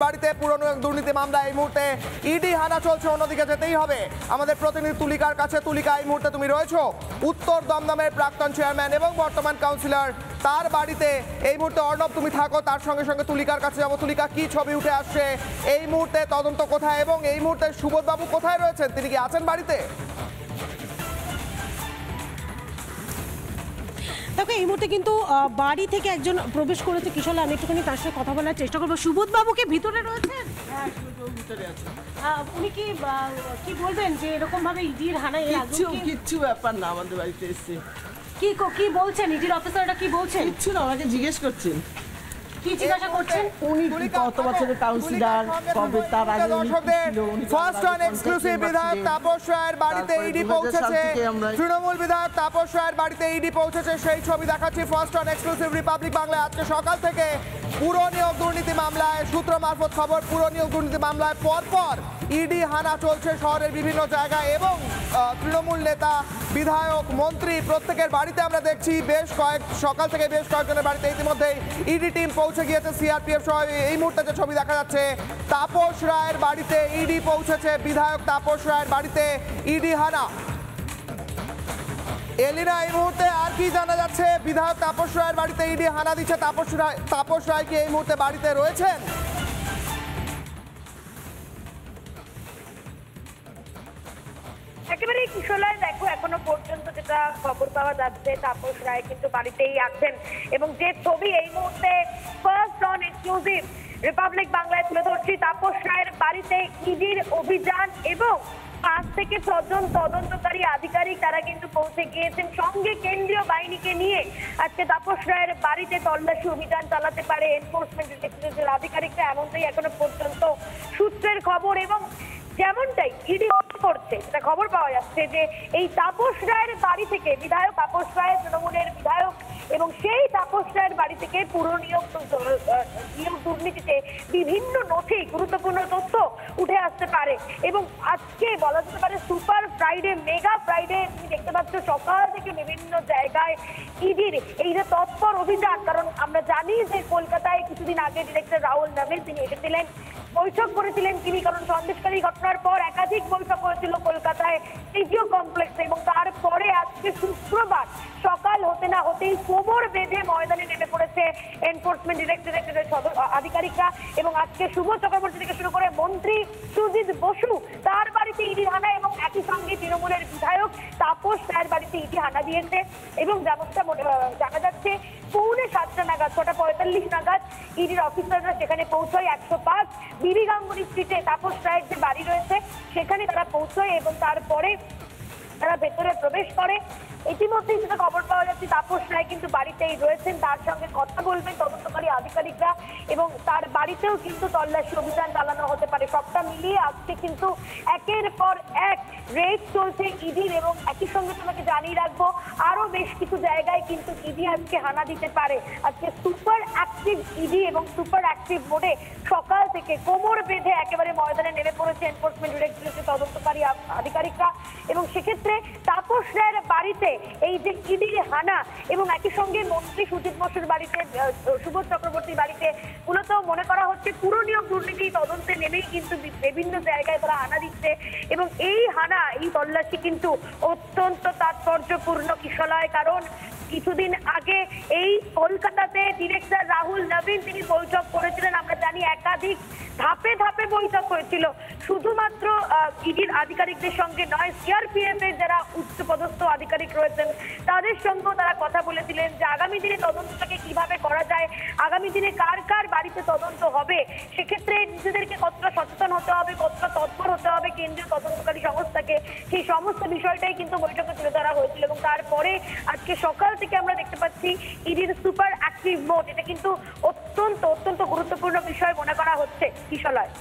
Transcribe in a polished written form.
বাড়িতে পুরনো দুর্নীতি মামলা এই মুহূর্তে ইডি হানা চলছে, অন্যদিকে যেতেই হবে আমাদের প্রতিনিধি তুলিকার কাছে। তুলিকা, এই মুহূর্তে তুমি রয়েছো উত্তর দমদমের প্রাক্তন চেয়ারম্যান এবং বর্তমান কাউন্সিলর তার বাড়িতে। এই মুহূর্তে অর্ণব তুমি থাকো, তার সঙ্গে সঙ্গে তুলিকার কাছে যাবো। তুলিকা, কি ছবি উঠে আসছে এই মুহূর্তে, তদন্ত কোথায় এবং এই মুহূর্তে সুবোধবাবু কোথায় রয়েছেন, তিনি কি আছেন বাড়িতে? দেখো, এই মুহূর্তে কিন্তু বাড়ি থেকে একজন প্রবেশ করেছে কিশোর। আমি একটুখানি তার সাথে কথা বলার চেষ্টা করবো। সুবোধ বাবুকে ভিতরে রয়েছেন? হ্যাঁ, ভিতরে আছে। উনি কি বলবেন যে এরকম ভাবে ইডির হানা? কিচ্ছু ব্যাপার না, আমাদের বাড়িতে এসছে। কি বলছেন ইডির অফিসাররা? কি বলছেন? কিচ্ছু না, আমাকে জিজ্ঞেস করছেন। কি জিজ্ঞাসা করছেন? উনি কত বছরের কাউন্সিলর, কবে তার আগে ফার্স্ট অন এক্সক্লুসিভ বিধায়ক তাপস রায়ের বাড়িতে ইডি পৌঁছেছে। তৃণমূল বিধায়ক তাপস রায়ের বাড়িতে ইডি পৌঁছেছে, সেই ছবি দেখাচ্ছি ফার্স্ট অন এক্সক্লুসিভ রিপাবলিক বাংলায়। আজকে সকাল থেকে পুরো নিয়োগ দুর্নীতি মামলায়, সূত্র মারফত খবর, পুরো নিয়োগ দুর্নীতি মামলায় পরপর ইডি হানা চলছে শহরের বিভিন্ন জায়গায় এবং তৃণমূল নেতা, বিধায়ক, মন্ত্রী প্রত্যেকের বাড়িতে আমরা দেখছি সকাল থেকে বেশ কয়েকজনের বাড়িতে ইতিমধ্যেই ইডি টিম পৌঁছে গিয়েছে, সিআরপিএফ সহ। এই মুহূর্তে যে ছবি দেখা যাচ্ছে, তাপস রায়ের বাড়িতে ইডি পৌঁছেছে, বিধায়ক তাপস রায়ের বাড়িতে ইডি হানা। এলিনা, এই মুহূর্তে আর কি জানা যাচ্ছে? বিধায়ক তাপস রায়ের বাড়িতে ইডি হানা দিচ্ছে, তাপস রায় কি এই মুহূর্তে বাড়িতে রয়েছেন? একেবারে কিশোরায় দেখো, এখনো পর্যন্ত যেটা খবর পাওয়া যাচ্ছে, তাপস রায় কিন্তু বাড়িতেই আছেন এবং যে ছবি এই মুহূর্তে ফার্স্ট অন এক্সক্লুসিভ রিপাবলিক বাংলায় তুলে ধরছি, তাপস রায়ের বাড়িতে ইডির অভিযান এবং 5 থেকে 6 জন তদন্তকারী আধিকারিক তারা কিন্তু পৌঁছে গিয়েছেন, সঙ্গে কেন্দ্রীয় বাহিনীকে নিয়ে আজকে তাপস রায়ের বাড়িতে তল্লাশি অভিযান চালাতে পারে এনফোর্সমেন্ট ডিরেক্টরেটের আধিকারিকরা, এমনটাই এখনো পর্যন্ত সূত্রের খবর। এবং যেমনটাই ইডি করছে, সেটা খবর পাওয়া যাচ্ছে যে এই তাপস রায়ের বাড়ি থেকে, বিধায়ক তাপস রায় তৃণমূলের বিধায়ক, এবং সেই তাপস রায়ের বাড়ি থেকে পুরো নিয়োগ দুর্নীতিতে বিভিন্ন নথি, গুরুত্বপূর্ণ তথ্য উঠে আসতে পারে। এবং আজকে বলা যেতে পারে সুপার ফ্রাইডে, মেগা ফ্রাইডে। তুমি দেখতে পাচ্ছ সকাল থেকে বিভিন্ন জায়গায় ইডির এই যে তৎপর অভিযান, কারণ আমরা জানি যে কলকাতায় কিছুদিন আগে ডিরেক্টর রাহুল নবীন তিনি এসেছিলেন, বৈঠক করেছিলেন তিনি, কারণ সন্দেশকারী ঘটনার পর একাধিক বৈঠক হয়েছিল কলকাতায় সিজিও কমপ্লেক্সে। এবং তারপরে আজকে শুক্রবার সকাল হতে না হতেই কোমর বেঁধে ময়দানে নেমে পড়েছে এনফোর্সমেন্ট ডিরেক্টরেটের আধিকারিকরা। এবং আজকে শুভ চক্রবর্তী থেকে শুরু করে মন্ত্রী সুজিত বসু, তার বাড়িতে ইডি হানা, এবং একই সঙ্গে তৃণমূলের বিধায়ক তাপস রায়ের বাড়িতে ইডি হানা দিয়েছে। এবং যেমনটা জানা যাচ্ছে, 6:45 নাগাদ, 6:45 নাগাদ ইডির অফিসাররা সেখানে পৌঁছয়। 105 বিবি গাঙ্গুলি স্ট্রিটে তাপস রায়ের যে বাড়ি রয়েছে সেখানে তারা পৌঁছয় এবং তারপরে তারা ভেতরে প্রবেশ করে। ইতিমধ্যেই যেটা খবর পাওয়া যাচ্ছে, তাপস রায় কিন্তু বাড়িতেই রয়েছেন, তার সঙ্গে কথা বলবেন তদন্তকারী আধিকারিকরা এবং তার বাড়িতেও কিন্তু তল্লাশি অভিযান চালানো হতে পারে। সবটা মিলিয়ে আজকে কিন্তু একের পর এক রেড চলছে ইডির। এবং একই সঙ্গে তোমাকে জানিয়ে রাখবো, আরো বেশ কিছু জায়গায় কিন্তু ইডি আজকে হানা দিতে পারে। আজকে সুপার অ্যাক্টিভ ইডি এবং সুপার অ্যাক্টিভ মোডে সকাল থেকে কোমর বেঁধে একেবারে ময়দানে নেমে পড়েছে এনফোর্সমেন্ট ডিরেক্টরেটের তদন্তকারী আধিকারিকরা। এবং সেক্ষেত্রে তাপস রায়ের বাড়িতে এই যে ইডির হানা এবং একই সঙ্গে মন্ত্রী সুজিত বসুর বাড়িতে, সুবোধ চক্রবর্তীর বাড়িতে মূলত মনে করা হচ্ছে পুরো নিয়োগ দুর্নীতি তদন্তে নেমেই কিন্তু বিভিন্ন জায়গায় তারা হানা দিচ্ছে। এবং এই হানা, এই তল্লাশি কিন্তু অত্যন্ত তাৎপর্যপূর্ণ কিশোরায়, কারণ কিছুদিন আগে এই কলকাতাতে ডিরেক্টর রাহুল নবীন তিনি বৈঠক করেছিলেন। আমরা জানি একাধিক ধাপে ধাপে বৈঠক হয়েছিল, শুধুমাত্র ইডির আধিকারিকদের সঙ্গে নয়, সিআরপিএফ এর যারা উচ্চপদস্থ আধিকারিক রয়েছেন তাদের সঙ্গেও তারা কথা বলেছিলেন যে আগামী দিনে তদন্তটাকে কিভাবে করা যায়, আগামী দিনে কার কার বাড়িতে তদন্ত হবে, সেক্ষেত্রে নিজেদেরকে কতটা সচেতন হতে হবে, কতটা তৎপর হতে হবে কেন্দ্রীয় তদন্তকারী সংস্থাকে, সেই সমস্ত বিষয়টাই কিন্তু বৈঠকে তুলে ধরা হয়েছিল। এবং তারপরে আজকে সকাল থেকে আমরা দেখতে পাচ্ছি ইডির সুপার অ্যাক্টিভ মোড, এটা কিন্তু অত্যন্ত গুরুত্বপূর্ণ বিষয় মনে করা হচ্ছে কিশোরায়।